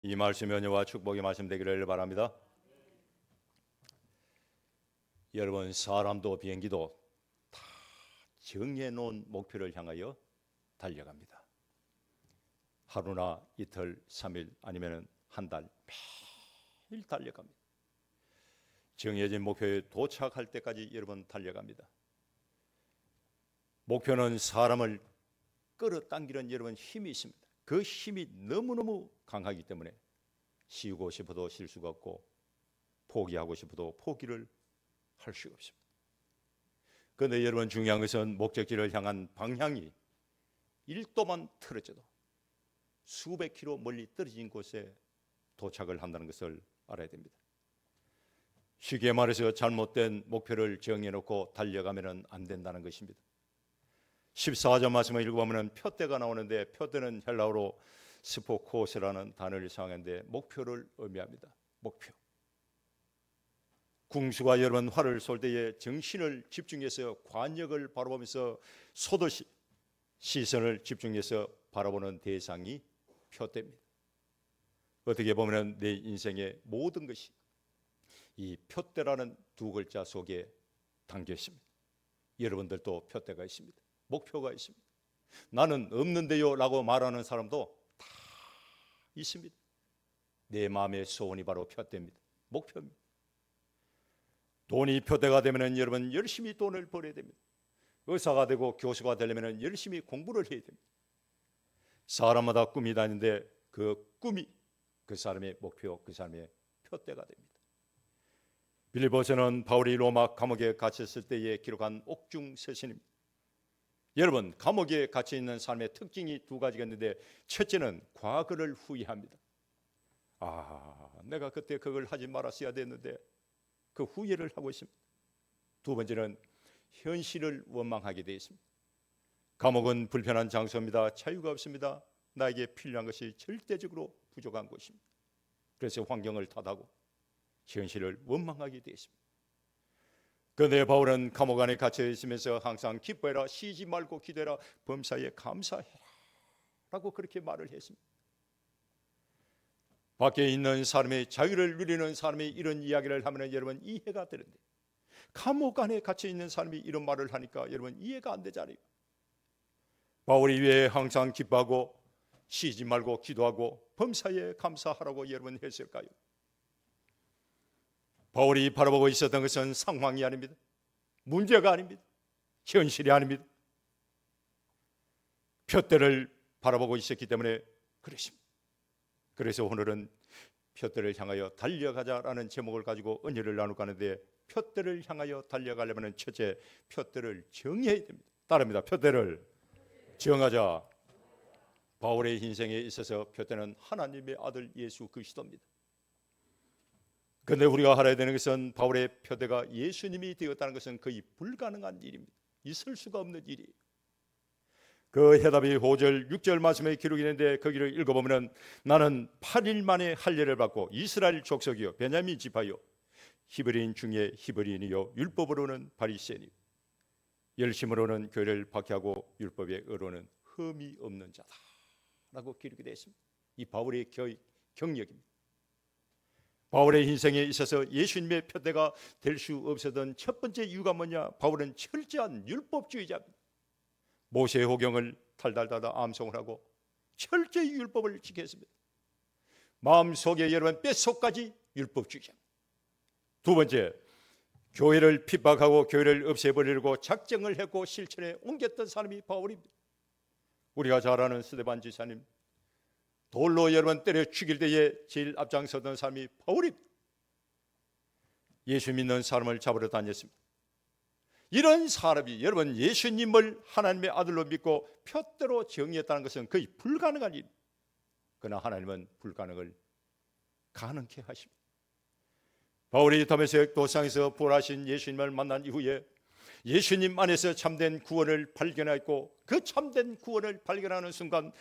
이 말씀이 은혜와 축복의 말씀 되기를 바랍니다. 여러분, 사람도 비행기도 다 정해놓은 목표를 향하여 달려갑니다. 하루나 이틀, 3일 아니면 한 달 매일 달려갑니다. 정해진 목표에 도착할 때까지 여러분 달려갑니다. 목표는 사람을 끌어당기는 여러분 힘이 있습니다. 그 힘이 너무너무 강하기 때문에 쉬고 싶어도 쉴 수가 없고 포기하고 싶어도 포기를 할 수가 없습니다. 그런데 여러분, 중요한 것은 목적지를 향한 방향이 1도만 틀어져도 수백 킬로 멀리 떨어진 곳에 도착을 한다는 것을 알아야 됩니다. 쉽게 말해서 잘못된 목표를 정해놓고 달려가면 안 된다는 것입니다. 14절 말씀을 읽어보면 표대가 나오는데, 표대는 헬라어로 스포코스라는 단어를 사용하는데 목표를 의미합니다. 목표. 궁수가 여러분 활을 쏠 때에 정신을 집중해서 관역을 바라보면서 쏘듯이 시선을 집중해서 바라보는 대상이 표대입니다. 어떻게 보면 내 인생의 모든 것이 이 표대라는 두 글자 속에 담겨 있습니다. 여러분들도 표대가 있습니다. 목표가 있습니다. 나는 없는데요 라고 말하는 사람도 다 있습니다. 내 마음의 소원이 바로 표대입니다. 목표입니다. 돈이 표대가 되면 여러분 열심히 돈을 벌어야 됩니다. 의사가 되고 교수가 되려면 열심히 공부를 해야 됩니다. 사람마다 꿈이 다니는데 그 꿈이 그 사람의 목표, 그 사람의 표대가 됩니다. 빌립보서는 바울이 로마 감옥에 갇혔을 때에 기록한 옥중서신입니다. 여러분, 감옥에 갇혀 있는 사람의 특징이 두 가지가 있는데, 첫째는 과거를 후회합니다. 내가 그때 그걸 하지 말았어야 됐는데 그 후회를 하고 있습니다. 두 번째는 현실을 원망하게 되어 있습니다. 감옥은 불편한 장소입니다. 자유가 없습니다. 나에게 필요한 것이 절대적으로 부족한 곳입니다. 그래서 환경을 탓하고 현실을 원망하게 되어 있습니다. 그런데 바울은 감옥 안에 갇혀 있으면서 항상 기뻐해라, 쉬지 말고 기도해라, 범사에 감사해라 라고 그렇게 말을 했습니다. 밖에 있는 사람의 자유를 누리는 사람이 이런 이야기를 하면 여러분 이해가 되는데, 감옥 안에 갇혀 있는 사람이 이런 말을 하니까 여러분 이해가 안 되잖아요. 바울이 왜 항상 기뻐하고 쉬지 말고 기도하고 범사에 감사하라고 여러분 했을까요? 바울이 바라보고 있었던 것은 상황이 아닙니다. 문제가 아닙니다. 현실이 아닙니다. 표대를 바라보고 있었기 때문에 그렇습니다. 그래서 오늘은 표대를 향하여 달려가자라는 제목을 가지고 은혜를 나누고 하는데, 표대를 향하여 달려가려면 첫째, 표대를 정해야 됩니다. 따릅니다. 표대를 정하자. 바울의 인생에 있어서 표대는 하나님의 아들 예수 그리스도입니다. 그런데 우리가 알아야 되는 것은 바울의 표대가 예수님이 되었다는 것은 거의 불가능한 일입니다. 있을 수가 없는 일이에요. 그 해답이 5절 6절 말씀에 기록이 있는데 거기를 읽어보면, 나는 8일 만에 할례를 받고 이스라엘 족속이요 베냐민 지파요 히브리인 중에 히브리인이요 율법으로는 바리새인이요 열심으로는 교회를 박해하고 율법의 의로는 흠이 없는 자다라고 기록이 되어 있습니다. 이 바울의 경력입니다. 바울의 인생에 있어서 예수님의 표대가 될 수 없었던 첫 번째 이유가 뭐냐? 바울은 철저한 율법주의자입니다. 모세의 호경을 탈달달달 암송을 하고 철저히 율법을 지켰습니다. 마음속에 여러분 뼛속까지 율법주의자입니다. 두 번째, 교회를 핍박하고 교회를 없애버리려고 작정을 했고 실천에 옮겼던 사람이 바울입니다. 우리가 잘 아는 스데반 지사님, 돌로 여러분 때려 죽일 때에 제일 앞장서던 사람이 바울입니다. 예수 믿는 사람을 잡으러 다녔습니다. 이런 사람이 여러분 예수님을 하나님의 아들로 믿고 표대로 정의했다는 것은 거의 불가능한 일. 그러나 하나님은 불가능을 가능케 하십니다. 바울이 다메섹 도상에서 부활하신 예수님을 만난 이후에 예수님 안에서 참된 구원을 발견했고, 그 참된 구원을 발견하는 순간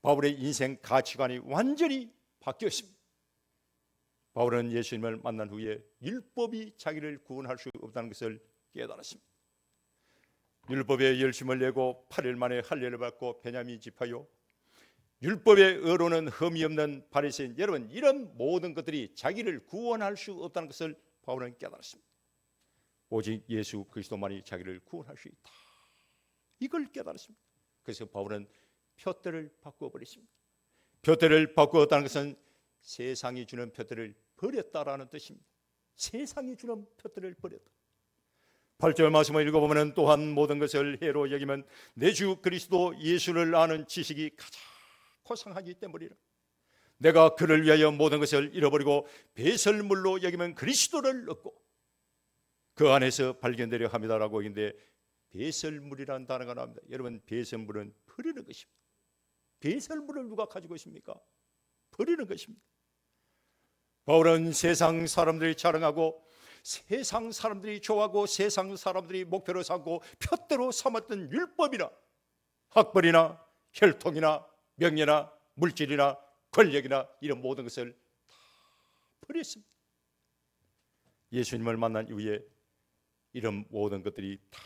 바울의 인생 가치관이 완전히 바뀌었습니다. 바울은 예수님을 만난 후에 율법이 자기를 구원할 수 없다는 것을 깨달았습니다. 율법에 열심을 내고 8일 만에 할례를 받고 베냐민 지파요 율법의 의로는 흠이 없는 바리새인, 여러분, 이런 모든 것들이 자기를 구원할 수 없다는 것을 바울은 깨달았습니다. 오직 예수 그리스도만이 자기를 구원할 수 있다, 이걸 깨달았습니다. 그래서 바울은 표대를 바꾸어 버렸습니다. 표대를 바꾸었다는 것은 세상이 주는 표대를 버렸다라는 뜻입니다. 세상이 주는 표대를 버렸다. 8절 말씀을 읽어보면, 또한 모든 것을 해로 여기면 내 주 그리스도 예수를 아는 지식이 가장 고상하기 때문이라. 내가 그를 위하여 모든 것을 잃어버리고 배설물로 여기면 그리스도를 얻고 그 안에서 발견되려 합니다라고 했는데, 배설물이라는 단어가 나옵니다. 여러분, 배설물은 버리는 것입니다. 배설물을 누가 가지고 있습니까? 버리는 것입니다. 바울은 세상 사람들이 자랑하고 세상 사람들이 좋아하고 세상 사람들이 목표로 삼고 표대로 삼았던 율법이나 학벌이나 혈통이나 명예나 물질이나 권력이나 이런 모든 것을 다 버렸습니다. 예수님을 만난 이후에 이런 모든 것들이 다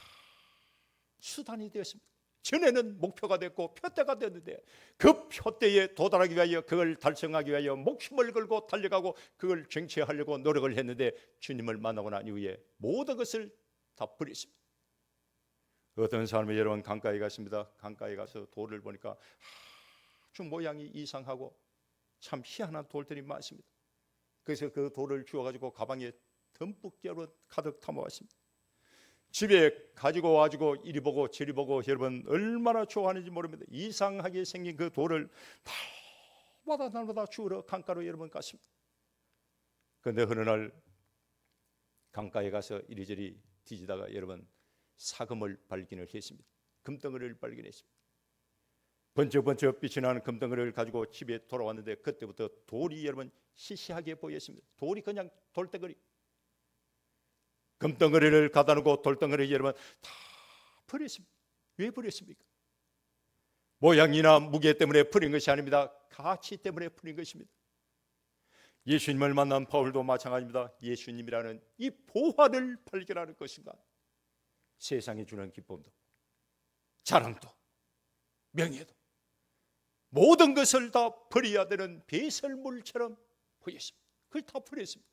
수단이 되었습니다. 전에는 목표가 됐고 표대가 됐는데, 그 표대에 도달하기 위하여, 그걸 달성하기 위하여 목숨을 걸고 달려가고 그걸 쟁취하려고 노력을 했는데, 주님을 만나고 난 이후에 모든 것을 다 버렸습니다. 어떤 사람이 여러분 강가에 갔습니다. 강가에 가서 돌을 보니까 아주 모양이 이상하고 참 희한한 돌들이 많습니다. 그래서 그 돌을 주워가지고 가방에 듬뿍 깨로 가득 담아왔습니다. 집에 가지고 와가지고 이리 보고 저리 보고, 여러분 얼마나 좋아하는지 모릅니다. 이상하게 생긴 그 돌을 날마다 주우러 강가로 여러분 갔습니다. 그런데 어느 날 강가에 가서 이리저리 뒤지다가 여러분 사금을 발견을 했습니다. 금덩어리를 발견했습니다. 번쩍번쩍 빛이 나는 금덩어리를 가지고 집에 돌아왔는데, 그때부터 돌이 여러분 시시하게 보였습니다. 돌이 그냥 돌덩어리, 금덩어리를 가다 놓고 돌덩어리 여러분 다 버렸습니다. 왜 버렸습니까? 모양이나 무게 때문에 버린 것이 아닙니다. 가치 때문에 버린 것입니다. 예수님을 만난 바울도 마찬가지입니다. 예수님이라는 이 보화를 발견하는 것인가, 세상이 주는 기쁨도 자랑도 명예도 모든 것을 다 버려야 되는 배설물처럼 보였습니다. 그걸 다 버렸습니다.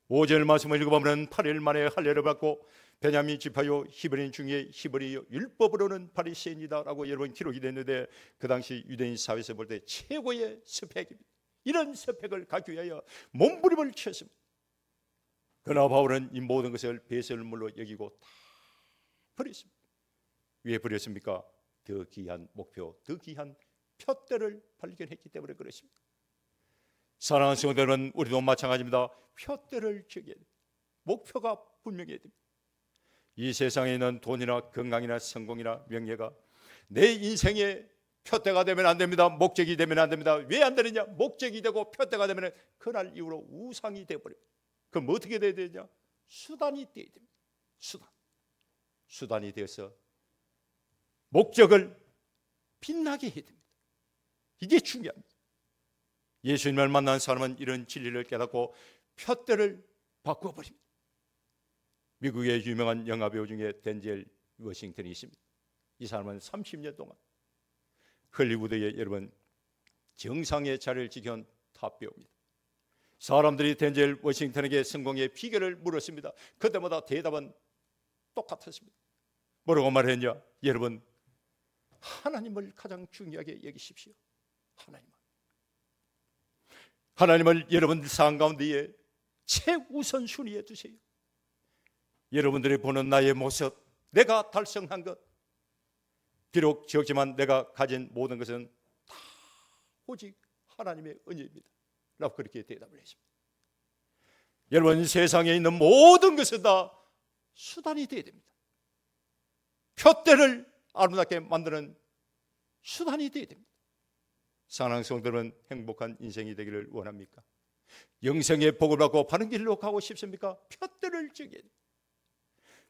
5절 말씀을 읽어보면 8일 만에 할례를 받고 베냐민 지파요 히브리인 중에 히브리요 율법으로는 바리새인이다 라고 여러분 기록이 됐는데, 그 당시 유대인 사회에서 볼 때 최고의 스펙입니다. 이런 스펙을 갖기 위하여 몸부림을 쳤습니다. 그러나 바울은 이 모든 것을 배설물로 여기고 다 버렸습니다. 왜 버렸습니까? 더 귀한 목표, 더 귀한 표대를 발견했기 때문에 그렇습니다. 사랑하는 성도 여러분, 우리도 마찬가지입니다. 표대를 정해야 됩니다. 목표가 분명해야 됩니다. 이 세상에 있는 돈이나 건강이나 성공이나 명예가 내 인생의 표대가 되면 안 됩니다. 목적이 되면 안 됩니다. 왜 안 되느냐? 목적이 되고 표대가 되면 그날 이후로 우상이 되어버립니다. 그럼 어떻게 돼야 되냐? 수단이 되어야 됩니다. 수단이 되어서 목적을 빛나게 해야 됩니다. 이게 중요합니다. 예수님을 만난 사람은 이런 진리를 깨닫고 표대를 바꾸어버립니다. 미국의 유명한 영화배우 중에 덴젤 워싱턴이 있습니다. 이 사람은 30년 동안 헐리우드의 여러분 정상의 자리를 지켜온 탑배우입니다. 사람들이 덴젤 워싱턴에게 성공의 비결을 물었습니다. 그때마다 대답은 똑같았습니다. 뭐라고 말했냐? 여러분, 하나님을 가장 중요하게 여기십시오. 하나님을 여러분 삶 가운데에 최우선순위에 두세요. 여러분들이 보는 나의 모습, 내가 달성한 것, 비록 적지만 내가 가진 모든 것은 다 오직 하나님의 은혜입니다 라고 그렇게 대답을 했습니다. 여러분, 세상에 있는 모든 것은 다 수단이 되어야 됩니다. 표대를 아름답게 만드는 수단이 되어야 됩니다. 사랑하는 성도들은 행복한 인생이 되기를 원합니까? 영생의 복을 받고 바른 길로 가고 싶습니까? 표대를 정해야 됩니다.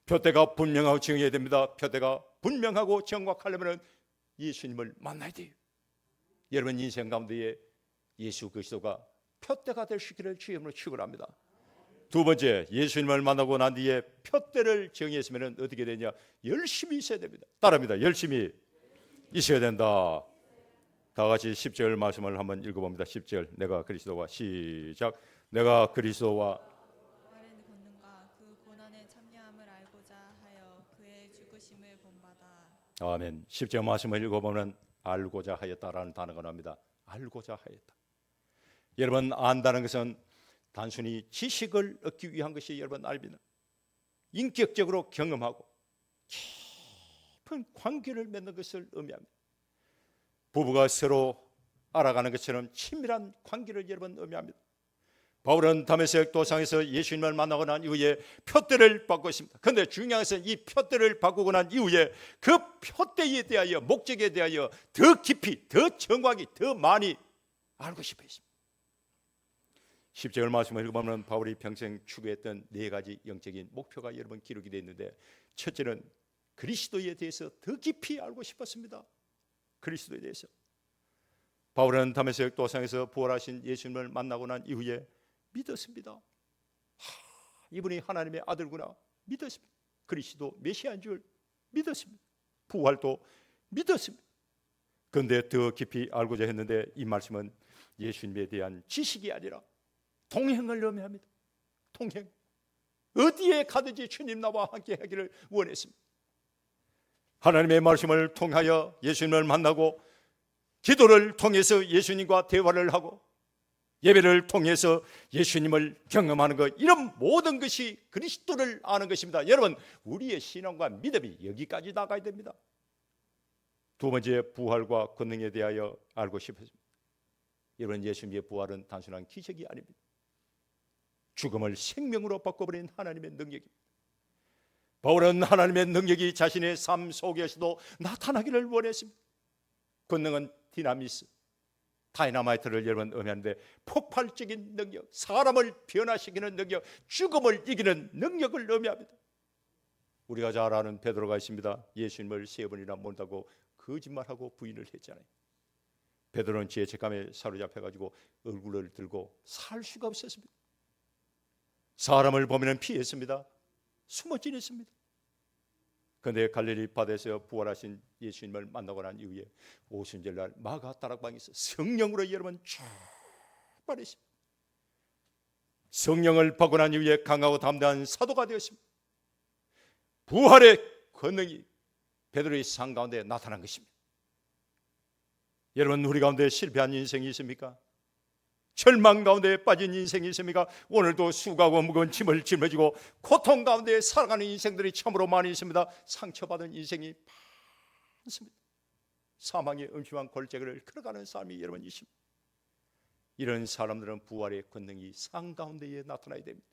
표대가 분명하고 정해야 됩니다. 표대가 분명하고 정확하려면 예수님을 만나야 돼요. 여러분 인생 가운데에 예수 그리스도가 표대가 될 수 있기를 주의 이름으로 축원합니다. 두 번째, 예수님을 만나고 난 뒤에 표대를 정했으면 어떻게 되냐? 열심히 있어야 됩니다. 따라합니다. 열심히 있어야 된다. 다 같이 10절 말씀을 한번 읽어봅니다. 10절 내가 그리스도와 시작. 내가 그리스도와 바른 권능과 그 고난에 참여함을 알고자 하여 그의 죽으심을 본받아. 아멘. 10절 말씀을 읽어보면 알고자 하였다라는 단어가 나옵니다. 알고자 하였다. 여러분, 안다는 것은 단순히 지식을 얻기 위한 것이 여러분 아닙니다. 인격적으로 경험하고 깊은 관계를 맺는 것을 의미합니다. 부부가 서로 알아가는 것처럼 친밀한 관계를 여러분 의미합니다. 바울은 다메섹 도상에서 예수님을 만나고 난 이후에 표대를 받고 있습니다. 그런데 중요한 것은 이 표대를 바꾸고 난 이후에 그 표대에 대하여, 목적에 대하여 더 깊이, 더 정확히, 더 많이 알고 싶어 했습니다. 10절 말씀을 읽어보면 바울이 평생 추구했던 네 가지 영적인 목표가 여러분 기록이 되어 있는데, 첫째는 그리스도에 대해서 더 깊이 알고 싶었습니다. 그리스도에 대해서. 바울은 다메섹 도상에서 부활하신 예수님을 만나고 난 이후에 믿었습니다. 이분이 하나님의 아들구나 믿었습니다. 그리스도 메시아인 줄 믿었습니다. 부활도 믿었습니다. 그런데 더 깊이 알고자 했는데 이 말씀은 예수님에 대한 지식이 아니라 동행을 의미합니다. 동행. 어디에 가든지 주님 나와 함께 하기를 원했습니다. 하나님의 말씀을 통하여 예수님을 만나고, 기도를 통해서 예수님과 대화를 하고, 예배를 통해서 예수님을 경험하는 것, 이런 모든 것이 그리스도를 아는 것입니다. 여러분, 우리의 신앙과 믿음이 여기까지 나가야 됩니다. 두 번째, 부활과 권능에 대하여 알고 싶었습니다. 여러분, 예수님의 부활은 단순한 기적이 아닙니다. 죽음을 생명으로 바꿔버린 하나님의 능력입니다. 바울은 하나님의 능력이 자신의 삶 속에서도 나타나기를 원했습니다. 권능은 디나미스, 다이나마이트를 여러분 의미하는데, 폭발적인 능력, 사람을 변화시키는 능력, 죽음을 이기는 능력을 의미합니다. 우리가 잘 아는 베드로가 있습니다. 예수님을 3번이나 모른다고 거짓말하고 부인을 했잖아요. 베드로는 죄책감에 사로잡혀가지고 얼굴을 들고 살 수가 없었습니다. 사람을 보면 피했습니다. 숨어 지냈습니다. 그런데 갈릴리 바다에서 부활하신 예수님을 만나고 난 이후에 오순절날 마가 다락방에서 성령으로 여러분 출발했습니다. 성령을 받고 난 이후에 강하고 담대한 사도가 되었습니다. 부활의 권능이 베드로의 삶 가운데 나타난 것입니다. 여러분, 우리 가운데 실패한 인생이 있습니까? 절망 가운데 빠진 인생이 있습니까? 오늘도 수고하고 무거운 짐을 짊어지고 고통 가운데 살아가는 인생들이 참으로 많이 있습니다. 상처받은 인생이 많습니다. 사망의 음침한 골짜기를 걸어가는 삶이 여러분 있습니다. 이런 사람들은 부활의 권능이 삶 가운데에 나타나야 됩니다.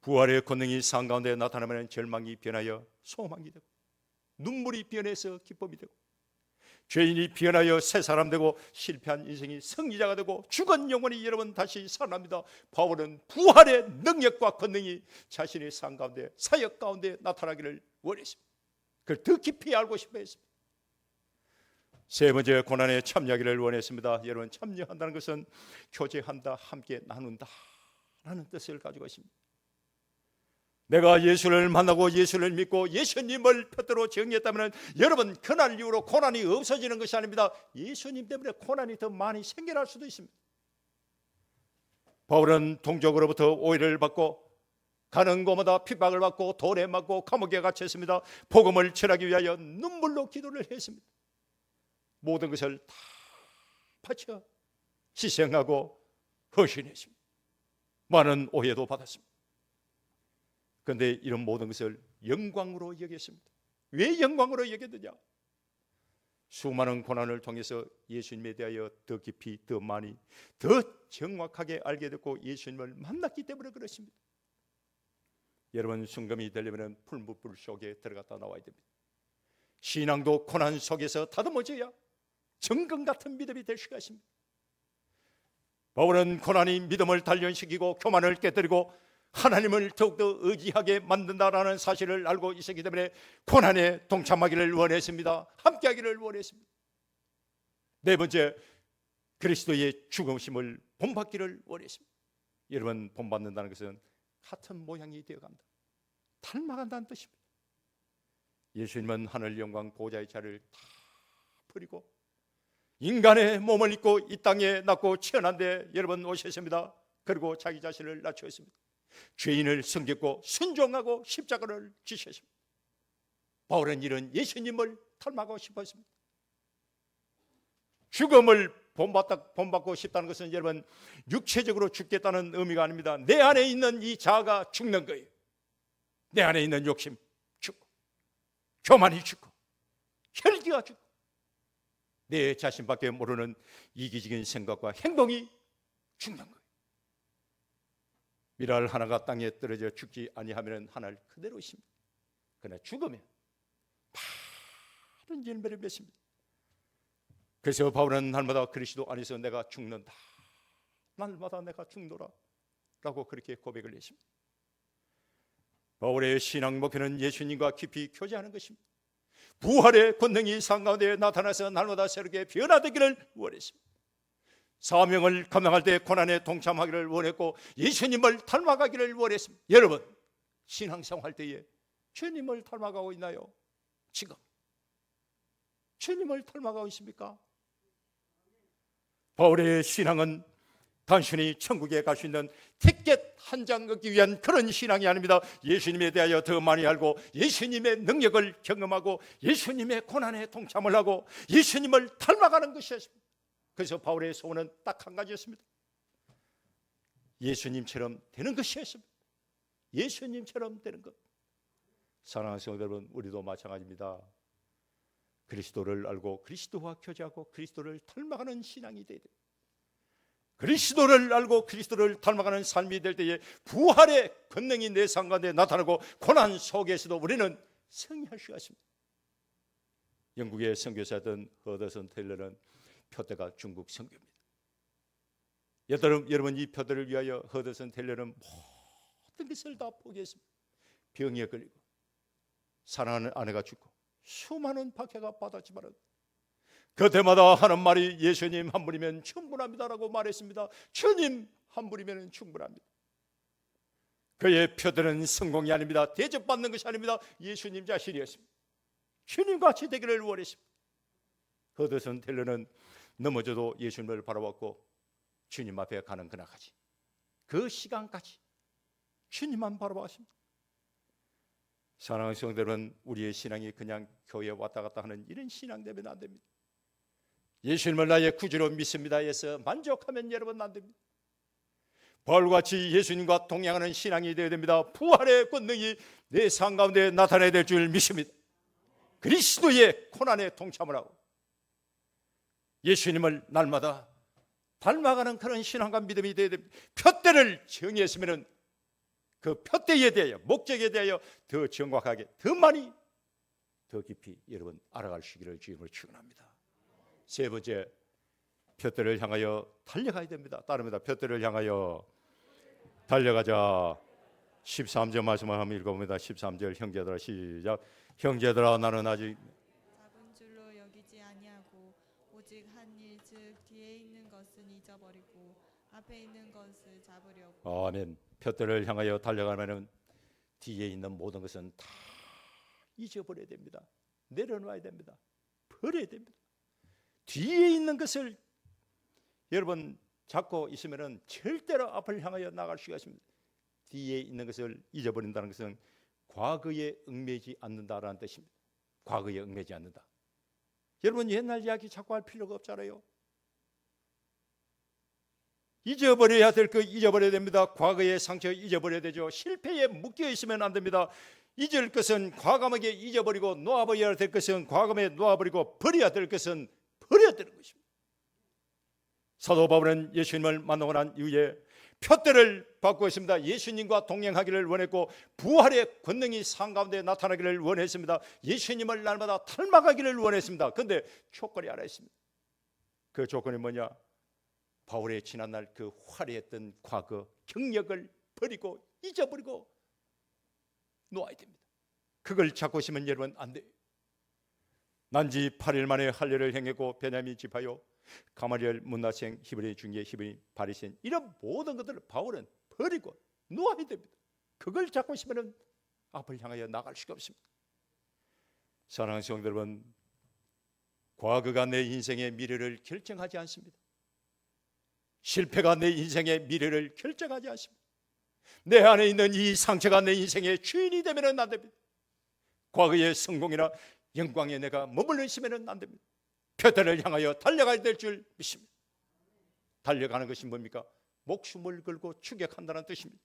부활의 권능이 삶 가운데 나타나면 절망이 변하여 소망이 되고, 눈물이 변해서 기쁨이 되고, 죄인이 변하여 새 사람 되고, 실패한 인생이 승리자가 되고, 죽은 영혼이 여러분 다시 살아납니다. 바울은 부활의 능력과 권능이 자신의 삶 가운데, 사역 가운데 나타나기를 원했습니다. 그걸 더 깊이 알고 싶어 했습니다. 세 번째, 고난에 참여하기를 원했습니다. 여러분, 참여한다는 것은 교제한다, 함께 나눈다 라는 뜻을 가지고 있습니다. 내가 예수를 만나고 예수를 믿고 예수님을 표대로 정의했다면 여러분, 그날 이후로 고난이 없어지는 것이 아닙니다. 예수님 때문에 고난이 더 많이 생겨날 수도 있습니다. 바울은 동족으로부터 오해를 받고 가는 곳마다 핍박을 받고 돌에 맞고 감옥에 갇혔습니다. 복음을 전하기 위하여 눈물로 기도를 했습니다. 모든 것을 다 바쳐 희생하고 헌신했습니다. 많은 오해도 받았습니다. 그런데 이런 모든 것을 영광으로 여겼습니다. 왜 영광으로 여겼느냐? 수많은 고난을 통해서 예수님에 대하여 더 깊이, 더 많이, 더 정확하게 알게 됐고 예수님을 만났기 때문에 그렇습니다. 여러분, 순금이 되려면 풀무불 속에 들어갔다 나와야 됩니다. 신앙도 고난 속에서 다듬어져야 정금 같은 믿음이 될 수가 있습니다. 바울은 고난이 믿음을 단련시키고 교만을 깨뜨리고 하나님을 더욱더 의지하게 만든다라는 사실을 알고 있었기 때문에 고난에 동참하기를 원했습니다. 함께하기를 원했습니다. 네 번째, 그리스도의 죽으심을 본받기를 원했습니다. 여러분, 본받는다는 것은 같은 모양이 되어간다, 닮아간다는 뜻입니다. 예수님은 하늘 영광 보좌의 자리를 다 버리고 인간의 몸을 입고 이 땅에 낳고 태어난데 여러분 오셨습니다. 그리고 자기 자신을 낮추었습니다. 죄인을 섬겼고 순종하고 십자가를 지셨습니다. 바울은 이런 예수님을 닮아가고 싶었습니다. 죽음을 본받고 싶다는 것은 여러분 육체적으로 죽겠다는 의미가 아닙니다. 내 안에 있는 이 자아가 죽는 거예요. 내 안에 있는 욕심 죽고, 교만이 죽고, 혈기가 죽고, 내 자신밖에 모르는 이기적인 생각과 행동이 죽는 거예요. 밀알 하나가 땅에 떨어져 죽지 아니하면 하나를 그대로 있습니다. 그러나 죽으면 많은 열매를 맺습니다. 그래서 바울은 날마다 그리스도 안에서 내가 죽는다, 날마다 내가 죽노라 라고 그렇게 고백을 했습니다. 바울의 신앙 목표는 예수님과 깊이 교제하는 것입니다. 부활의 권능이 상 가운데 나타나서 날마다 새롭게 변화되기를 원했습니다. 사명을 감당할 때 고난에 동참하기를 원했고 예수님을 닮아가기를 원했습니다. 여러분 신앙생활 때에 주님을 닮아가고 있나요? 지금 주님을 닮아가고 있습니까? 바울의 신앙은 단순히 천국에 갈 수 있는 티켓 한 장 얻기 위한 그런 신앙이 아닙니다. 예수님에 대하여 더 많이 알고 예수님의 능력을 경험하고 예수님의 고난에 동참을 하고 예수님을 닮아가는 것이었습니다. 그래서 바울의 소원은 딱 한 가지였습니다. 예수님처럼 되는 것이었습니다. 예수님처럼 되는 것. 사랑하는 성도 여러분, 우리도 마찬가지입니다. 그리스도를 알고 그리스도와 교제하고 그리스도를 닮아가는 신앙이 되어야 됩니다. 그리스도를 알고 그리스도를 닮아가는 삶이 될 때에 부활의 권능이 내 삶 가운데 나타나고 고난 속에서도 우리는 승리할 수가 있습니다. 영국의 선교사였던 허더슨 테일러는 표대가 중국 선교입니다. 여러분 이 표대를 위하여 허더슨 테일러는 모든 것을 다 포기했습니다. 병에 걸리고 사랑하는 아내가 죽고 수많은 박해가 받았지만 그때마다 하는 말이 예수님 한 분이면 충분합니다라고 말했습니다. 주님 한 분이면 충분합니다. 그의 표대는 성공이 아닙니다. 대접받는 것이 아닙니다. 예수님 자신이었습니다. 주님같이 되기를 원했습니다. 허더슨 텔러는 넘어져도 예수님을 바라봤고 주님 앞에 가는 그날까지 그 시간까지 주님만 바라봤습니다. 사랑하는 성도 여러분, 우리의 신앙이 그냥 교회에 왔다 갔다 하는 이런 신앙 되면 안 됩니다. 예수님을 나의 구주로 믿습니다 해서 만족하면 여러분 안 됩니다. 바울같이 예수님과 동행하는 신앙이 되어야 됩니다. 부활의 권능이 내 삶 가운데 나타나야 될 줄 믿습니다. 그리스도의 고난에 동참을 하고 예수님을 날마다 닮아가는 그런 신앙과 믿음이 되어야 됩니다. 표대를 정의했으면 그 표대에 대하여 목적에 대하여 더 정확하게 더 많이 더 깊이 여러분 알아갈 수 있기를 주님으로 축원합니다. 세 번째, 표대를 향하여 달려가야 됩니다. 따릅니다. 표대를 향하여 달려가자. 13절 말씀을 한번 읽어봅니다. 13절 형제들아 시작. 형제들아 나는 아직 작은 줄로 여기지 아니하고 오직 한 일 즉 뒤에 있는 것은 잊어버리고 앞에 있는 것을 잡으려고. 아멘. 표대를 향하여 달려가면 뒤에 있는 모든 것은 다 잊어버려야 됩니다. 내려놔야 됩니다. 버려야 됩니다. 뒤에 있는 것을 여러분 잡고 있으면 절대로 앞을 향하여 나갈 수가 있습니다. 뒤에 있는 것을 잊어버린다는 것은 과거에 얽매이지 않는다라는 뜻입니다. 과거에 얽매이지 않는다. 여러분 옛날 이야기 자꾸 할 필요가 없잖아요. 잊어버려야 될 거 잊어버려야 됩니다. 과거의 상처 잊어버려야 되죠. 실패에 묶여 있으면 안 됩니다. 잊을 것은 과감하게 잊어버리고 놓아버려야 될 것은 과감하게 놓아버리고 버려야 될 것은 버려야 되는 것입니다. 사도 바울은 예수님을 만나고 난 이후에 표대를 받고 있습니다. 예수님과 동행하기를 원했고 부활의 권능이 상 가운데 나타나기를 원했습니다. 예수님을 날마다 닮아가기를 원했습니다. 그런데 조건이 하나 있습니다. 그 조건이 뭐냐? 바울의 지난날 그 화려했던 과거 경력을 버리고 잊어버리고 놓아야 됩니다. 그걸 잡고 있으면 여러분 안 돼요. 난지 8일 만에 할례를 행했고 베냐민 지파요 가마리엘 문나생 히브리 중계 히브리 바리새인 이런 모든 것들을 바울은 버리고 놓아야 됩니다. 그걸 잡고 있으면 앞을 향하여 나갈 수가 없습니다. 사랑하는 성도 여러분, 과거가 내 인생의 미래를 결정하지 않습니다. 실패가 내 인생의 미래를 결정하지 않습니다. 내 안에 있는 이 상처가 내 인생의 주인이 되면 안 됩니다. 과거의 성공이나 영광에 내가 머물러 있으면 안 됩니다. 표대를 향하여 달려가야 될 줄 믿습니다. 달려가는 것이 뭡니까? 목숨을 걸고 추격한다는 뜻입니다.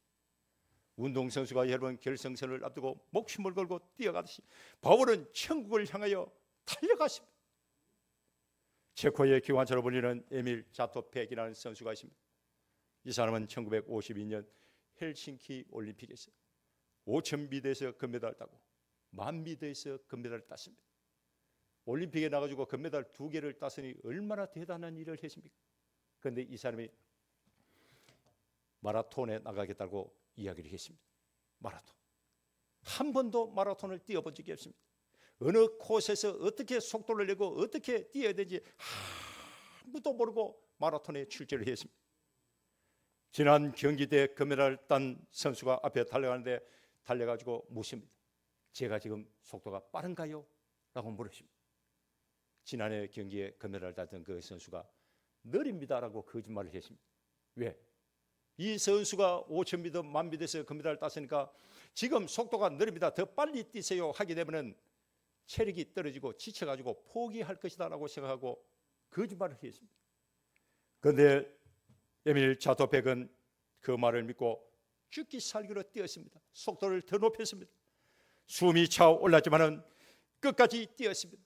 운동선수가 여러분 결승선을 앞두고 목숨을 걸고 뛰어가듯이 바울은 천국을 향하여 달려갔습니다. 체코의 기관차로 불리는 에밀 자토백이라는 선수가 있습니다. 이 사람은 1952년 헬싱키 올림픽에서 5000미터에서 금메달을 따고 1000미터에서 금메달을 땄습니다. 올림픽에 나가지고 금메달 2개를 땄으니 얼마나 대단한 일을 했습니까? 그런데 이 사람이 마라톤에 나가겠다고 이야기를 했습니다. 마라톤. 한 번도 마라톤을 뛰어본 적이 없습니다. 어느 곳에서 어떻게 속도를 내고 어떻게 뛰어야 되는지 아무도 모르고 마라톤에 출전을 했습니다. 지난 경기 때 금메달을 딴 선수가 앞에 달려가는데 달려가지고 묻습니다. 제가 지금 속도가 빠른가요? 라고 물으십니다. 지난해 경기에 금메달을 땄던 그 선수가 느립니다라고 거짓말을 했습니다. 왜? 이 선수가 5000m, 1000m에서 금메달을 땄으니까 지금 속도가 느립니다. 더 빨리 뛰세요 하게 되면 체력이 떨어지고 지쳐가지고 포기할 것이다라고 생각하고 거짓말을 했습니다. 그런데 에밀 자토백은 그 말을 믿고 죽기 살기로 뛰었습니다. 속도를 더 높였습니다. 숨이 차올랐지만은 끝까지 뛰었습니다.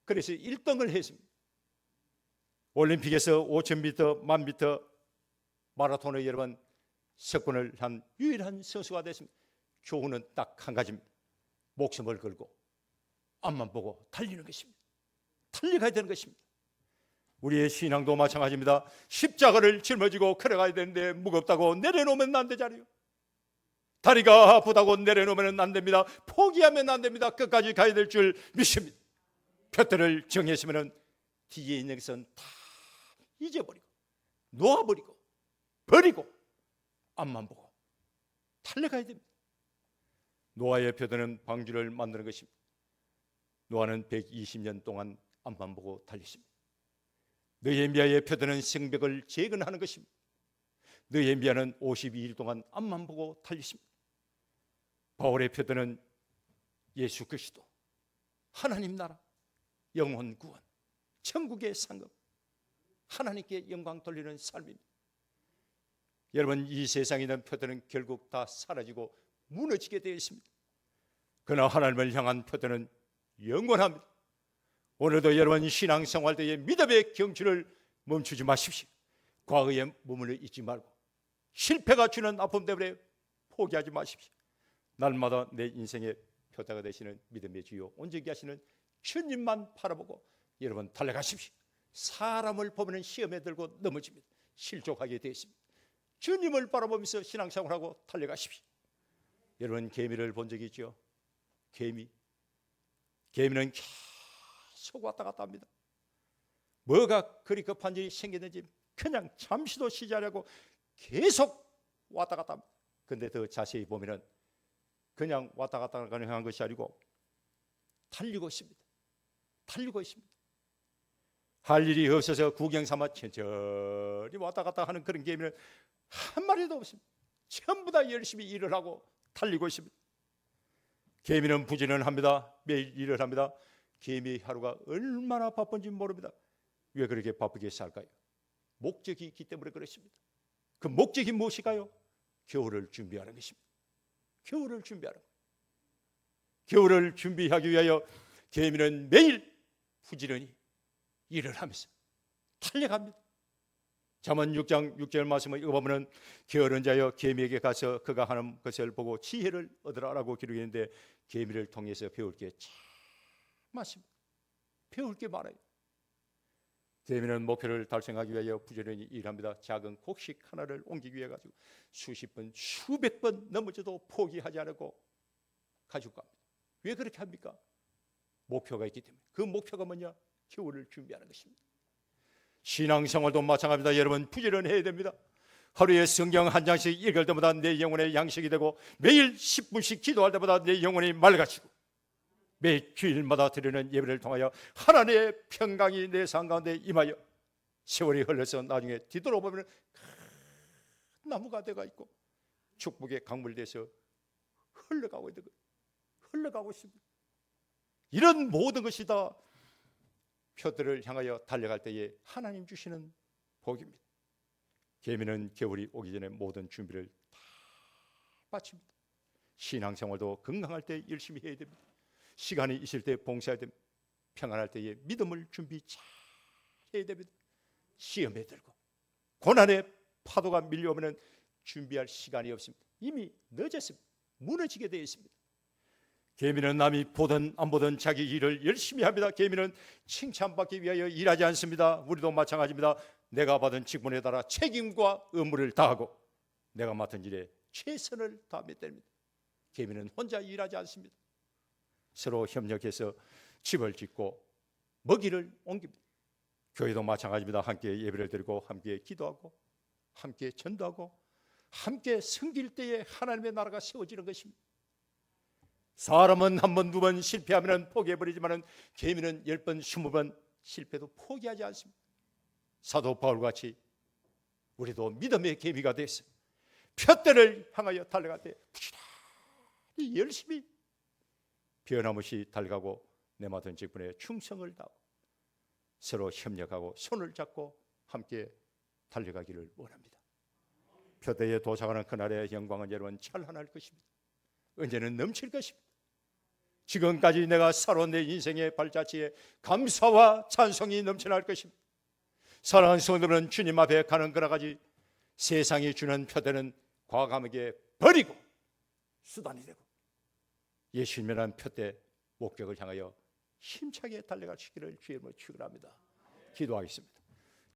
그래서 1등을 했습니다. 올림픽에서 5000m, 1000m 마라톤에 여러분 석권을 한 유일한 선수가 됐습니다. 교훈은 딱 한 가지입니다. 목숨을 걸고 앞만 보고 달리는 것입니다. 달려가야 되는 것입니다. 우리의 신앙도 마찬가지입니다. 십자가를 짊어지고 걸어가야 되는데 무겁다고 내려놓으면 안 되잖아요. 다리가 아프다고 내려놓으면 안 됩니다. 포기하면 안 됩니다. 끝까지 가야 될 줄 믿습니다. 표대를 정했으면 뒤에 있는 것은 다 잊어버리고 놓아버리고 버리고 앞만 보고 달려가야 됩니다. 노아의 표대는 방주를 만드는 것입니다. 노아는 120년 동안 앞만 보고 달렸습니다. 느헤미야의 표대는 성벽을 재건하는 것입니다. 느헤미야는 52일 동안 앞만 보고 달렸습니다. 바울의 표대는 예수 그리스도, 하나님 나라, 영혼 구원, 천국의 상급, 하나님께 영광 돌리는 삶입니다. 여러분, 이 세상에 있는 표대는 결국 다 사라지고 무너지게 되어 있습니다. 그러나 하나님을 향한 표대는 영원합니다. 오늘도 여러분 신앙생활 때의 믿음의 경치를 멈추지 마십시오. 과거에 머물러 있지 말고 실패가 주는 아픔 때문에 포기하지 마십시오. 날마다 내 인생의 표대가 되시는 믿음의 주요 온전히 하시는 주님만 바라보고 여러분 달려가십시오. 사람을 보면 시험에 들고 넘어집니다. 실족하게 되어 있습니다. 주님을 바라보면서 신앙생활하고 달려가십시오. 여러분 개미를 본 적이 있죠? 개미는 계속 왔다 갔다 합니다. 뭐가 그리 급한 일이 생겼는지 그냥 잠시도 쉬지 않고 계속 왔다 갔다 합니다. 그런데 더 자세히 보면은 그냥 왔다 갔다 하는 것이 아니고 달리고 있습니다. 달리고 있습니다. 할 일이 없어서 구경 삼아 천천히 왔다 갔다 하는 그런 개미는 한 마리도 없습니다. 전부 다 열심히 일을 하고 달리고 있습니다. 개미는 부지런합니다. 매일 일을 합니다. 개미의 하루가 얼마나 바쁜지 모릅니다. 왜 그렇게 바쁘게 살까요? 목적이 있기 때문에 그렇습니다. 그 목적이 무엇일까요? 겨울을 준비하는 것입니다. 겨울을 준비하는 거예요. 겨울을 준비하기 위하여 개미는 매일 부지런히 일을 하면서 달려갑니다. 잠언 6장 6절 말씀을 읽어보면 게으른 자여 개미에게 가서 그가 하는 것을 보고 지혜를 얻으라라고 기록했는데 개미를 통해서 배울 게 참 많습니다. 배울 게 많아요. 개미는 목표를 달성하기 위하여 부지런히 일합니다. 작은 곡식 하나를 옮기기 위해 가지고 수십 번, 수백 번 넘어져도 포기하지 않고 가지고 갑니다. 왜 그렇게 합니까? 목표가 있기 때문에. 그 목표가 뭐냐? 겨울을 준비하는 것입니다. 신앙생활도 마찬가지입니다. 여러분 부지런해야 됩니다. 하루에 성경 한 장씩 읽을 때마다 내 영혼의 양식이 되고 매일 10분씩 기도할 때마다 내 영혼이 맑아지고 매 주일마다 드리는 예배를 통하여 하나님의 평강이 내 삶 가운데 임하여 세월이 흘러서 나중에 뒤돌아보면 나무가 되어 있고 축복의 강물돼서 흘러가고 있는 거예요. 흘러가고 있습니다. 이런 모든 것이 다 표들을 향하여 달려갈 때에 하나님 주시는 복입니다. 계미는 겨울이 오기 전에 모든 준비를 다 마칩니다. 신앙생활도 건강할 때 열심히 해야 됩니다. 시간이 있을 때 봉사해야 됩니다. 평안할 때에 믿음을 준비 잘 해야 됩니다. 시험에 들고 고난의 파도가 밀려오면 준비할 시간이 없습니다. 이미 늦었습니다. 무너지게 되어 있습니다. 계미는 남이 보든 안 보든 자기 일을 열심히 합니다. 계미는 칭찬받기 위하여 일하지 않습니다. 우리도 마찬가지입니다. 내가 받은 직분에 따라 책임과 의무를 다하고 내가 맡은 일에 최선을 다하면 됩니다. 계미는 혼자 일하지 않습니다. 서로 협력해서 집을 짓고 먹이를 옮깁니다. 교회도 마찬가지입니다. 함께 예배를 드리고 함께 기도하고 함께 전도하고 함께 섬길 때에 하나님의 나라가 세워지는 것입니다. 사람은 한 번, 두 번 실패하면 포기해버리지만 계미는 10번, 20번 실패도 포기하지 않습니다. 사도 바울같이 우리도 믿음의 계미가 됐어요. 표대를 향하여 달려갈 때 부지런히 열심히 변함없이 달려가고 내 맡은 직분에 충성을 다하고 서로 협력하고 손을 잡고 함께 달려가기를 원합니다. 표대에 도착하는 그날의 영광은 여러분 찬란할 것입니다. 언제는 넘칠 것입니다. 지금까지 내가 살아온 내 인생의 발자취에 감사와 찬송이 넘쳐날 것입니다. 사랑하는 성도들은 주님 앞에 가는 그날까지 세상이 주는 표대는 과감하게 버리고 수단이 되고 예수님이라는 표대 목적을 향하여 힘차게 달려가시기를 주의 이름으로 축원합니다. 기도하겠습니다.